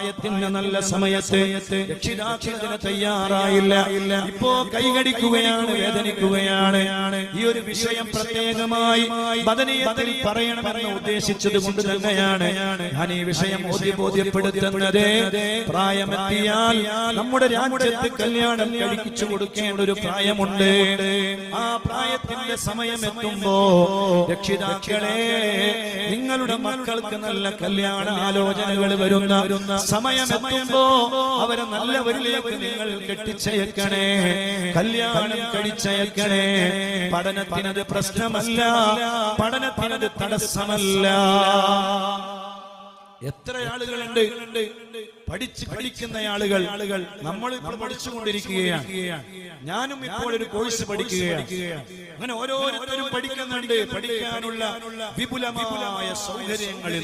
പ്രായത്തിന് നല്ല സമയത്ത് രക്ഷിതാക്കളതിന് തയ്യാറായില്ല. ഇപ്പോ കൈകടിക്കുകയാണ്, വേദനിക്കുകയാണ്. ഈ ഒരു വിഷയം പ്രത്യേകമായി ബദനിയത്തിൽ പറയണമെന്ന് ഉദ്ദേശിച്ചത് കൊണ്ട് തന്നെയാണ് ഞാൻ ഈ വിഷയം ബോധ്യപ്പെടുത്തുന്നത്. പ്രായമെത്തിയാൽ നമ്മുടെ രാജ്യത്ത് കല്യാണം കഴിപ്പിച്ചു കൊടുക്കേണ്ട ഒരു പ്രായമുണ്ട്. ആ പ്രായത്തിന്റെ സമയമെത്തുമ്പോ രക്ഷിതാക്കളെ, നിങ്ങളുടെ മക്കൾക്ക് നല്ല കല്യാണ ആലോചനകൾ വരുന്ന സമയമെത്തുമ്പോ അവരെ നല്ലവരിലേക്ക് നിങ്ങൾ കെട്ടിച്ചയക്കണേ, കല്യാണം കഴിച്ചയക്കണേ. പഠനത്തിനത് പ്രശ്നമല്ല, പഠനത്തിനത് തടസ്സമല്ല. എത്ര ആളുകളുണ്ട് പഠിക്കുന്ന ആളുകൾ. നമ്മൾ ഇപ്പോൾ പഠിച്ചുകൊണ്ടിരിക്കുകയാണ്. ഞാനും ഇപ്പോൾ ഒരു കോഴ്സ് പഠിക്കുകയാണ്. അങ്ങനെ ഓരോരുത്തരും പഠിക്കുന്നുണ്ട്. പഠിക്കാനുള്ള വിപുലമായ സൗകര്യങ്ങളിൽ